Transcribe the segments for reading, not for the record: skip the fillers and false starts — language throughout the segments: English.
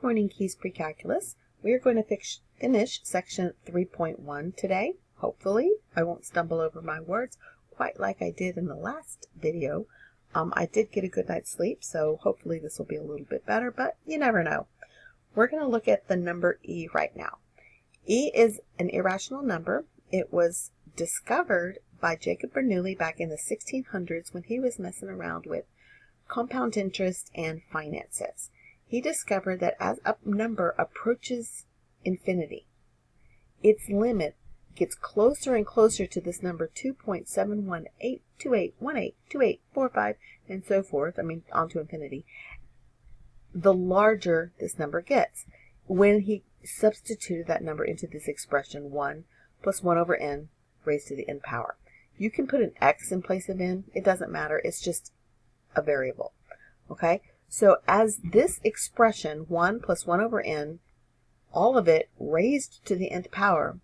Good morning, Keys Precalculus. We are going to finish section 3.1 today. Hopefully, I won't stumble over my words quite like I did in the last video. I did get a good night's sleep, so hopefully this will be a little bit better, but you never know. We're going to look at the number E right now. E is an irrational number. It was discovered by Jacob Bernoulli back in the 1600s when he was messing around with compound interest and finances. He discovered that as a number approaches infinity, its limit gets closer and closer to this number 2.71828182845 and so forth, on to infinity, the larger this number gets. When he substituted that number into this expression, 1 plus 1 over n raised to the n power. You can put an x in place of n. It doesn't matter. It's just a variable. Okay? So as this expression, 1 plus 1 over n, all of it raised to the nth power,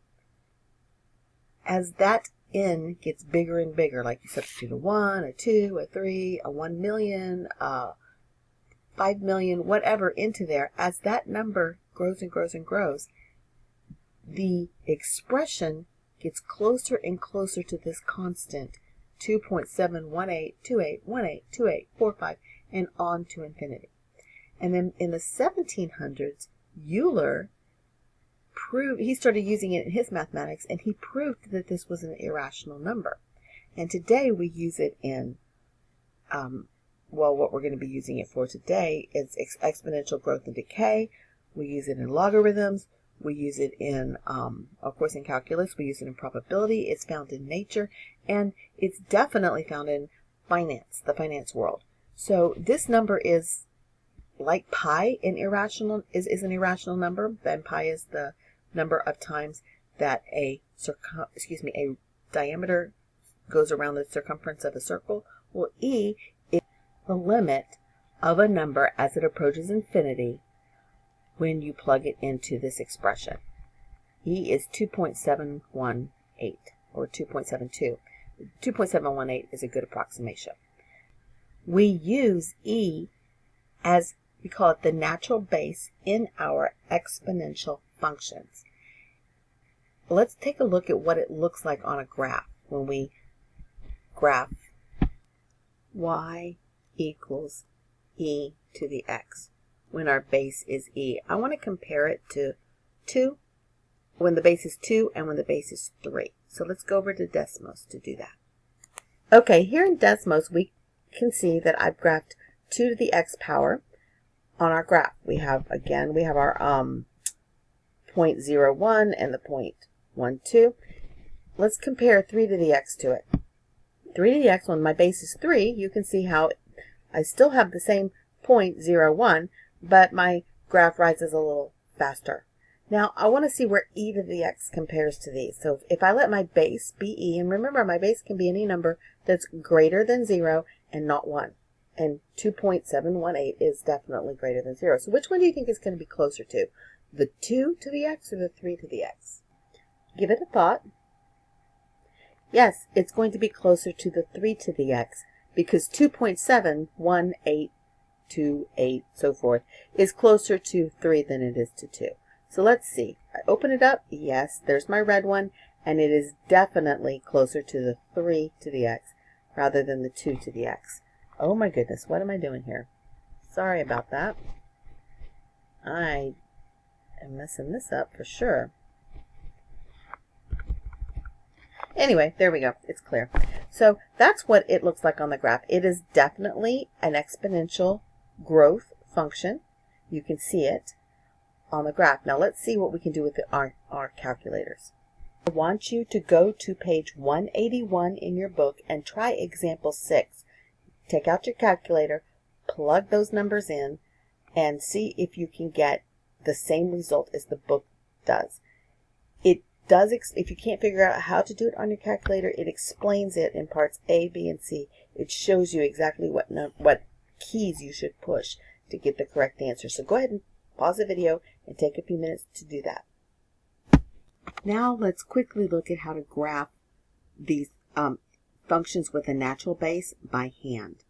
as that n gets bigger and bigger, like you substitute a 1, a 2, a 3, a 1 million, 5 million, whatever into there, as that number grows and grows and grows, the expression gets closer and closer to this constant, 2.71828182845, and on to infinity. And then in the 1700s, Euler he started using it in his mathematics, and he proved that this was an irrational number. And today we use it in, what we're going to be using it for today is exponential growth and decay. We use it in logarithms. We use it in, of course, in calculus. We use it in probability. It's found in nature, and it's definitely found in finance, the finance world. So this number is like pi is an irrational number. Then pi is the number of times that a diameter goes around the circumference of a circle. Well, E is the limit of a number as it approaches infinity when you plug it into this expression. E is 2.718 or 2.72. 2.718 is a good approximation. We use E as, we call it the natural base in our exponential functions. Let's take a look at what it looks like on a graph when we graph y equals e to the x when our base is e. I want to compare it to 2 when the base is 2 and when the base is 3. So let's go over to Desmos to do that. Okay, here in Desmos we can see that I've graphed 2 to the x power on our graph. We have our 0.01 and the 0.12. Let's compare 3 to the x to it. 3 to the x, when my base is 3, you can see how I still have the same 0.01, but my graph rises a little faster. Now, I want to see where e to the x compares to these. So if I let my base be e, and remember my base can be any number that's greater than 0 and not 1. And 2.718 is definitely greater than 0. So which one do you think is going to be closer to? The 2 to the x or the 3 to the x? Give it a thought. Yes, it's going to be closer to the 3 to the x because 2.71828, so forth, is closer to 3 than it is to 2. So let's see. I open it up. Yes, there's my red one, and it is definitely closer to the 3 to the x rather than the 2 to the x. Oh my goodness, what am I doing here? Sorry about that. I am messing this up for sure. Anyway, there we go. It's clear. So that's what it looks like on the graph. It is definitely an exponential growth function. You can see it on the graph. Now let's see what we can do with our calculators. I want you to go to page 181 in your book and try example 6. Take out your calculator, plug those numbers in, and see if you can get the same result as the book does. It does, if you can't figure out how to do it on your calculator, it explains it in parts A, B, and C. It shows you exactly what keys you should push to get the correct answer. So go ahead and pause the video and take a few minutes to do that. Now let's quickly look at how to graph these functions with a natural base by hand.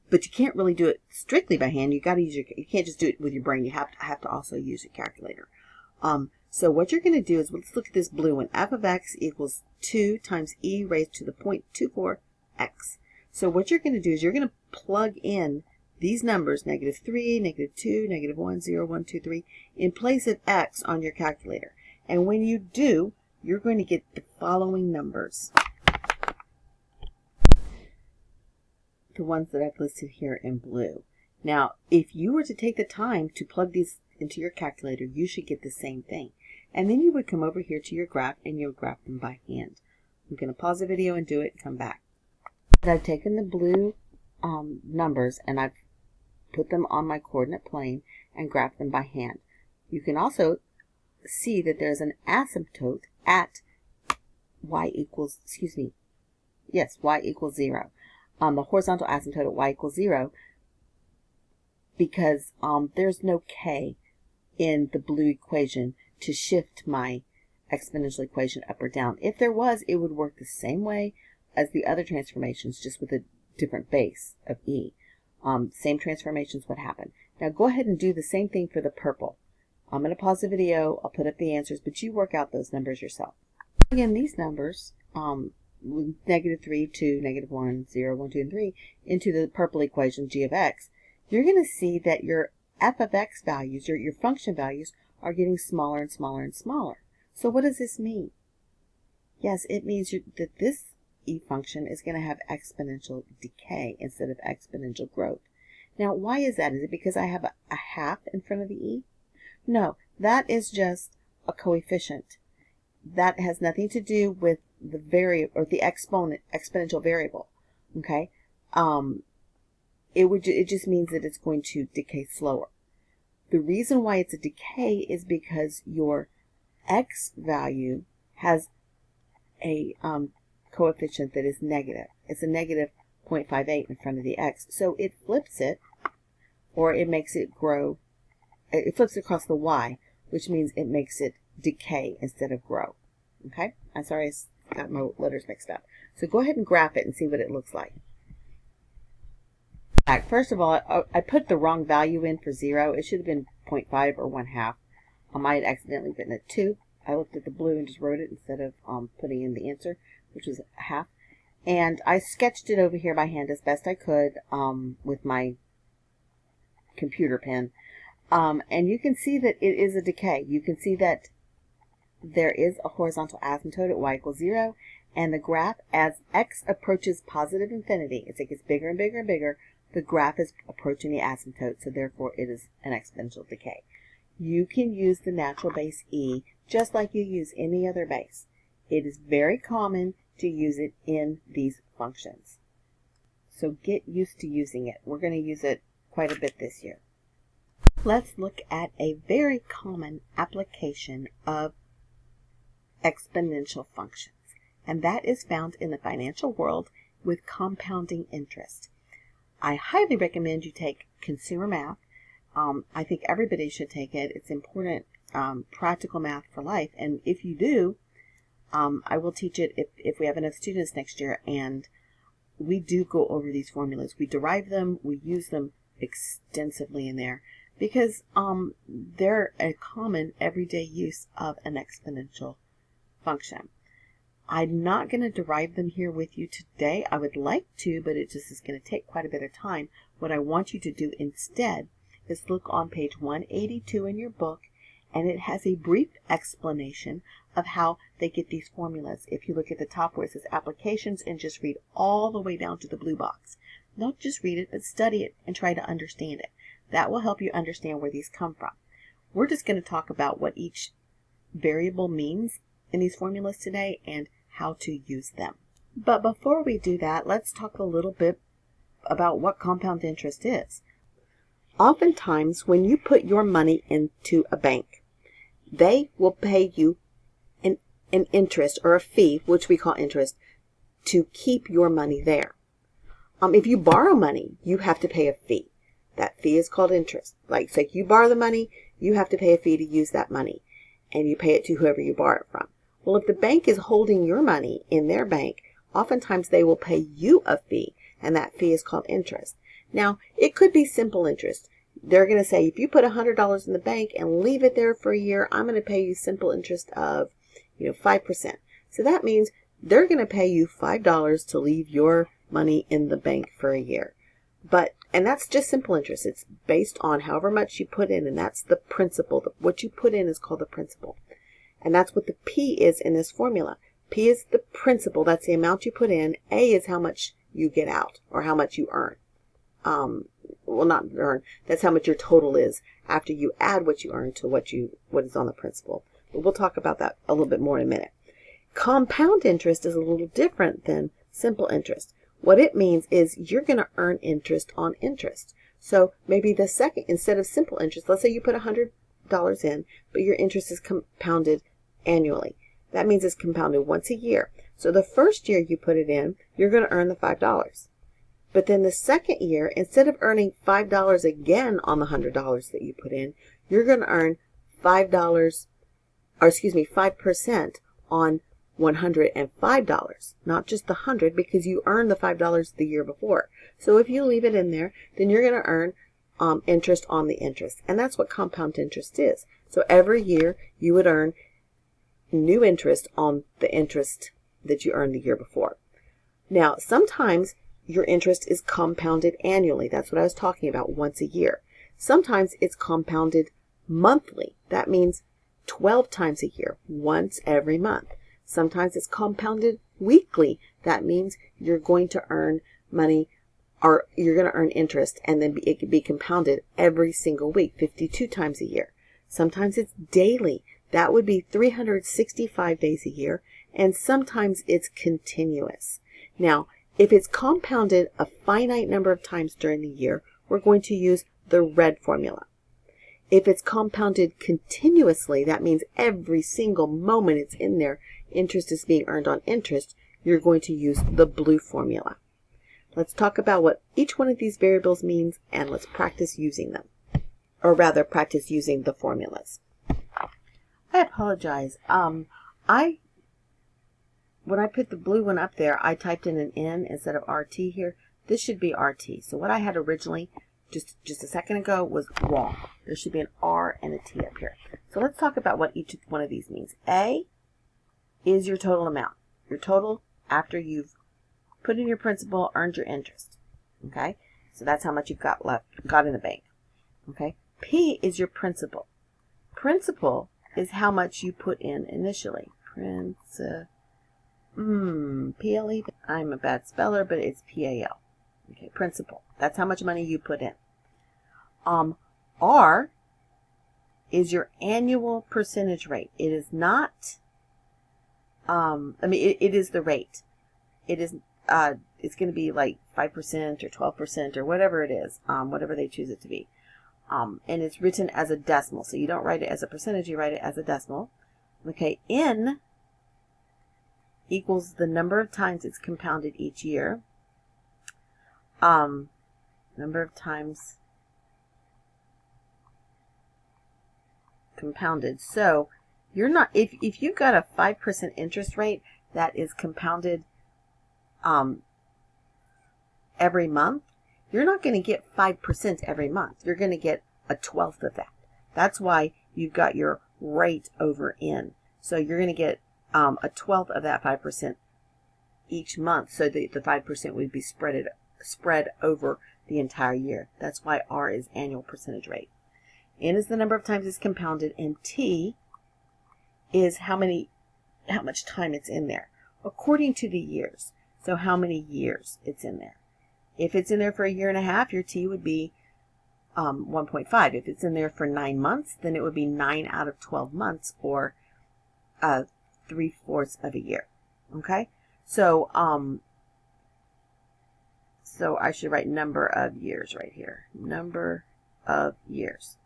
But you can't really do it strictly by hand. You got to use you can't just do it with your brain. You have to also use your calculator. So what you're going to do is, let's look at this blue one. F of x equals 2 times e raised to the 0.24x. So what you're going to do is you're going to plug in these numbers, -3, -2, -1, 0, 1, 2, 3, in place of x on your calculator. And when you do, you're going to get the following numbers. The ones that I've listed here in blue. Now, if you were to take the time to plug these into your calculator, you should get the same thing. And then you would come over here to your graph and you'll graph them by hand. I'm going to pause the video and do it and come back. I've taken the blue numbers and I've put them on my coordinate plane and graphed them by hand. You can also see that there's an asymptote at y equals 0. The horizontal asymptote at y equals 0, because there's no k in the blue equation to shift my exponential equation up or down. If there was, it would work the same way as the other transformations, just with a different base of e. Same transformations would happen. Now go ahead and do the same thing for the purple. I'm going to pause the video, I'll put up the answers, but you work out those numbers yourself. Again, these numbers, -3, 2, -1, 0, 1, 2, and 3, into the purple equation g of x, you're going to see that your f of x values, your function values, are getting smaller and smaller and smaller. So what does this mean? Yes, it means that this e function is going to have exponential decay instead of exponential growth. Now, why is that? Is it because I have a half in front of the e? No, that is just a coefficient. That has nothing to do with the exponential variable. Okay, it just means that it's going to decay slower. The reason why it's a decay is because your x value has a coefficient that is negative. It's a negative 0.58 in front of the x. So it flips it, or it makes it grow. It flips across the y, which means it makes it decay instead of grow. Okay? I'm sorry, I got my letters mixed up. So go ahead and graph it and see what it looks like. First of all, I put the wrong value in for 0. It should have been 0.5 or 1/2. I had accidentally written it 2. I looked at the blue and just wrote it instead of putting in the answer, which was 1/2. And I sketched it over here by hand as best I could with my computer pen. And you can see that it is a decay. You can see that there is a horizontal asymptote at y equals 0, and the graph, as x approaches positive infinity, as it gets bigger and bigger and bigger, the graph is approaching the asymptote, so therefore it is an exponential decay. You can use the natural base e just like you use any other base. It is very common to use it in these functions. So get used to using it. We're going to use it quite a bit this year. Let's look at a very common application of exponential functions, and that is found in the financial world with compounding interest. I highly recommend you take consumer math. I think everybody should take it. It's important practical math for life, and if you do, I will teach it if we have enough students next year, and we do go over these formulas. We derive them, we use them extensively in there, because they're a common everyday use of an exponential function. I'm not going to derive them here with you today. I would like to, but it just is going to take quite a bit of time. What I want you to do instead is look on page 182 in your book, and it has a brief explanation of how they get these formulas. If you look at the top where it says applications, and just read all the way down to the blue box. Not just read it, but study it and try to understand it. That will help you understand where these come from. We're just going to talk about what each variable means in these formulas today and how to use them. But before we do that, let's talk a little bit about what compound interest is. Oftentimes, when you put your money into a bank, they will pay you an interest or a fee, which we call interest, to keep your money there. If you borrow money, you have to pay a fee. That fee is called interest. Like, say you borrow the money, you have to pay a fee to use that money, and you pay it to whoever you borrow it from. Well, if the bank is holding your money in their bank, oftentimes they will pay you a fee, and that fee is called interest. Now, it could be simple interest. They're going to say, if you put $100 in the bank and leave it there for a year, I'm going to pay you simple interest of, 5%. So that means they're going to pay you $5 to leave your money in the bank for a year. And that's just simple interest. It's based on however much you put in, and that's the principal. What you put in is called the principal. And that's what the P is in this formula. P is the principal. That's the amount you put in. A is how much you get out, or how much you earn. Well, not earn. That's how much your total is after you add what you earn to what is on the principal. But we'll talk about that a little bit more in a minute. Compound interest is a little different than simple interest. What it means is you're going to earn interest on interest. So maybe the second, instead of simple interest, let's say you put $100 in, but your interest is compounded annually. That means it's compounded once a year. So the first year you put it in, you're going to earn the $5. But then the second year, instead of earning $5 again on the $100 that you put in, you're going to earn $5, 5% on $105, not just the 100, because you earned the $5 the year before. So if you leave it in there, then you're going to earn interest on the interest. And that's what compound interest is. So every year you would earn new interest on the interest that you earned the year before. Now, sometimes your interest is compounded annually. That's what I was talking about, once a year. Sometimes it's compounded monthly. That means 12 times a year, once every month. Sometimes it's compounded weekly. That means you're going to earn money, or you're going to earn interest, and then it could be compounded every single week, 52 times a year. Sometimes it's daily. That would be 365 days a year. And sometimes it's continuous. Now, if it's compounded a finite number of times during the year, we're going to use the red formula. If it's compounded continuously, that means every single moment it's in there, interest is being earned on interest, you're going to use the blue formula. Let's talk about what each one of these variables means, and let's practice using them. Or rather, practice using the formulas. I apologize. When I put the blue one up there, I typed in an N instead of RT here. This should be RT. So what I had originally, just a second ago, was wrong. There should be an R and a T up here. So let's talk about what each one of these means. A is your total amount. Your total after you've put in your principal, earned your interest. Okay? So that's how much you've got in the bank. Okay? P is your principal. Principal is how much you put in initially. P-L-E. I'm a bad speller, but it's P-A-L. Okay, principal. That's how much money you put in. R is your annual percentage rate. It is not, it is the rate. It is, it's going to be like 5% or 12% or whatever it is, whatever they choose it to be. And it's written as a decimal. So you don't write it as a percentage, you write it as a decimal. Okay, N equals the number of times it's compounded each year. Number of times compounded. So you're not, if you've got a 5% interest rate that is compounded every month, you're not going to get 5% every month. You're going to get a 1/12 of that. That's why you've got your rate over N. So you're going to get a 1/12 of that 5% each month. So the 5% would be spread over the entire year. That's why R is annual percentage rate. N is the number of times it's compounded, and T is how much time it's in there according to the years. So how many years it's in there. If it's in there for 1.5 years, your T would be 1.5. If it's in there for 9 months, then it would be 9 out of 12 months, or 3/4 of a year. Okay, so so I should write number of years right here. Number of years.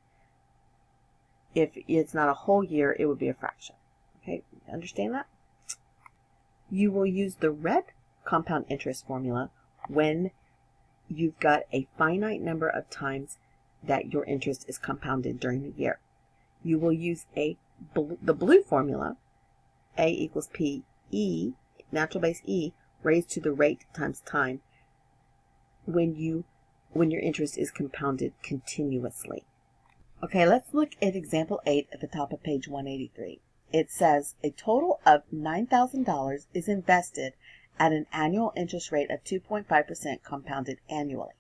If it's not a whole year, it would be a fraction. Okay, understand that? You will use the red compound interest formula when you've got a finite number of times that your interest is compounded during the year. You will use the blue formula, A equals P, E, natural base E, raised to the rate times time, when when your interest is compounded continuously. Okay, let's look at example 8 at the top of page 183. It says a total of $9,000 is invested at an annual interest rate of 2.5% compounded annually.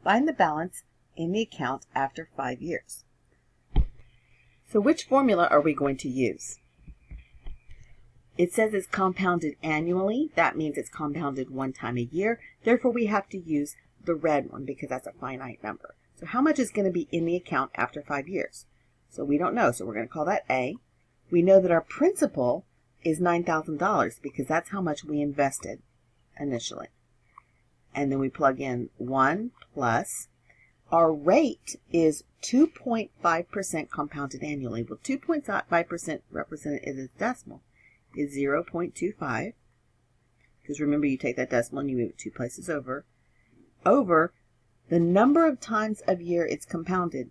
Find the balance in the account after 5 years. So which formula are we going to use? It says it's compounded annually. That means it's compounded one time a year. Therefore, we have to use the red one because that's a finite number. So how much is going to be in the account after 5 years? So we don't know. So we're going to call that A. We know that our principal is $9,000 because that's how much we invested initially. And then we plug in 1 plus. Our rate is 2.5% compounded annually. Well, 2.5% represented as a decimal is 0.25. Because remember, you take that decimal and you move it 2 places over the number of times of year it's compounded.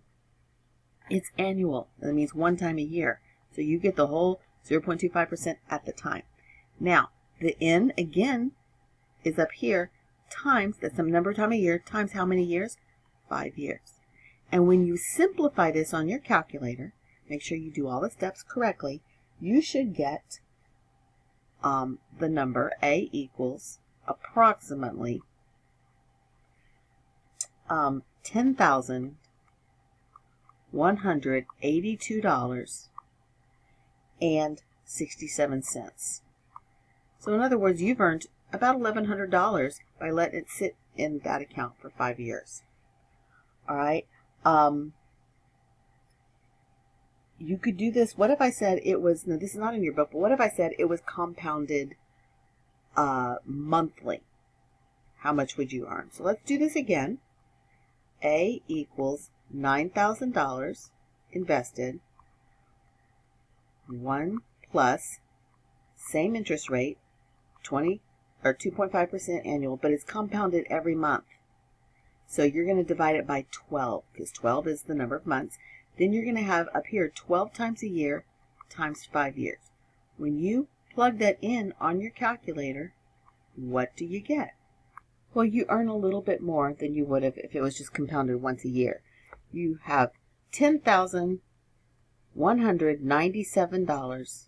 It's annual. That means one time a year. So you get the whole 0.25% at the time. Now, the N, again, is up here, times, that's some number of time a year, times how many years? 5 years. And when you simplify this on your calculator, make sure you do all the steps correctly, you should get the number A equals approximately $10,182.67. So in other words, you've earned about $1,100 by letting it sit in that account for 5 years. All right. You could do this. What if I said it was, now this is not in your book, but what if I said it was compounded monthly? How much would you earn? So let's do this again. A equals $9,000 invested, 1 plus same interest rate, 2.5% annual, but it's compounded every month. So you're going to divide it by 12 because 12 is the number of months. Then you're going to have up here 12 times a year times 5 years. When you plug that in on your calculator, what do you get? Well, you earn a little bit more than you would have if it was just compounded once a year. You have $10,197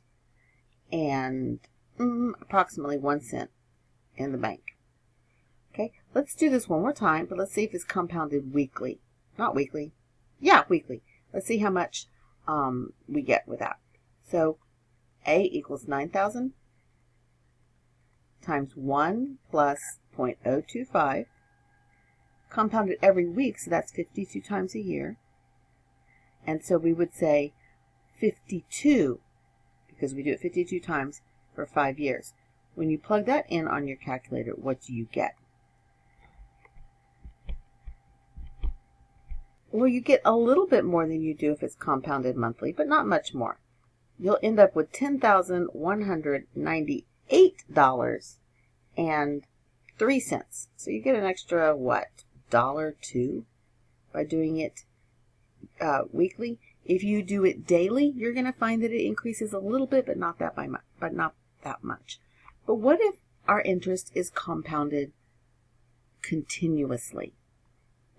and approximately 1 cent in the bank. Okay, let's do this one more time, but let's see if it's compounded weekly. Not weekly. Yeah, weekly. Let's see how much we get with that. So A equals 9,000 times 1 plus 0.025, compounded every week, so that's 52 times a year. And so we would say 52, because we do it 52 times for 5 years. When you plug that in on your calculator, what do you get? Well, you get a little bit more than you do if it's compounded monthly, but not much more. You'll end up with $10,198.03. So you get an extra, what, $1.02 by doing it weekly. If you do it daily, you're going to find that it increases a little bit, but not that much. But what if our interest is compounded continuously?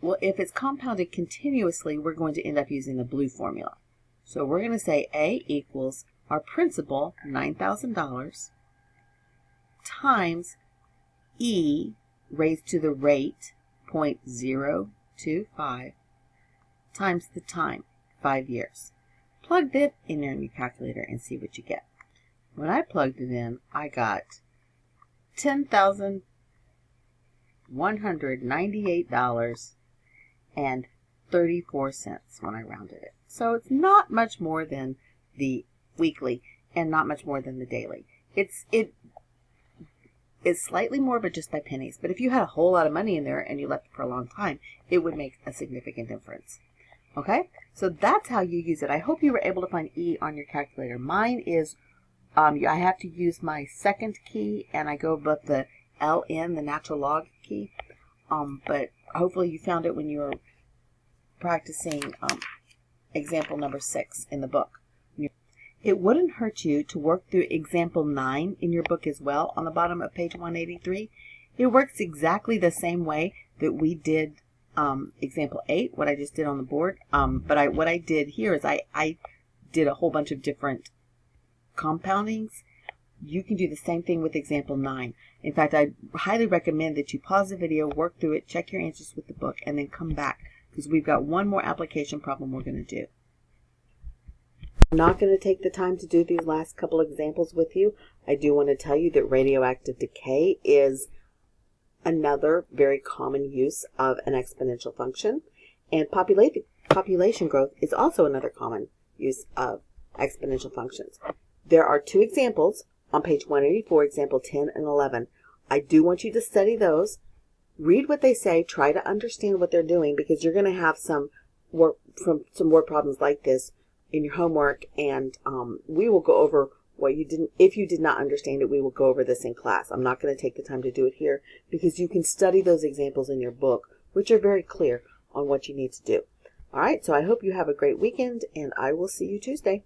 Well, if it's compounded continuously, we're going to end up using the blue formula. So we're going to say A equals our principal, $9,000, times E raised to the rate, 0.025, times the time, 5 years. Plug that in your calculator and see what you get. When I plugged it in, I got $10,198.34 when I rounded it. So it's not much more than the weekly and not much more than the daily. It is slightly more, but just by pennies. But if you had a whole lot of money in there and you left it for a long time, it would make a significant difference. Okay, so that's how you use it. I hope you were able to find E on your calculator. Mine is, I have to use my second key, and I go above the LN, the natural log key. But hopefully you found it when you were practicing example number 6 in the book. It wouldn't hurt you to work through example 9 in your book as well on the bottom of page 183. It works exactly the same way that we did example 8, what I just did on the board. But what I did here is I did a whole bunch of different compoundings. You can do the same thing with example 9. In fact, I highly recommend that you pause the video, work through it, check your answers with the book, and then come back, because we've got one more application problem we're going to do. I'm not going to take the time to do these last couple examples with you. I do want to tell you that radioactive decay is another very common use of an exponential function, and population growth is also another common use of exponential functions. There are 2 examples on page 184, example 10 and 11. I do want you to study those, read what they say, try to understand what they're doing, because you're going to have some word problems like this in your homework, and we will go over what you didn't, if you did not understand it, we will go over this in class. I'm not going to take the time to do it here, because you can study those examples in your book, which are very clear on what you need to do. All right, so I hope you have a great weekend, and I will see you Tuesday.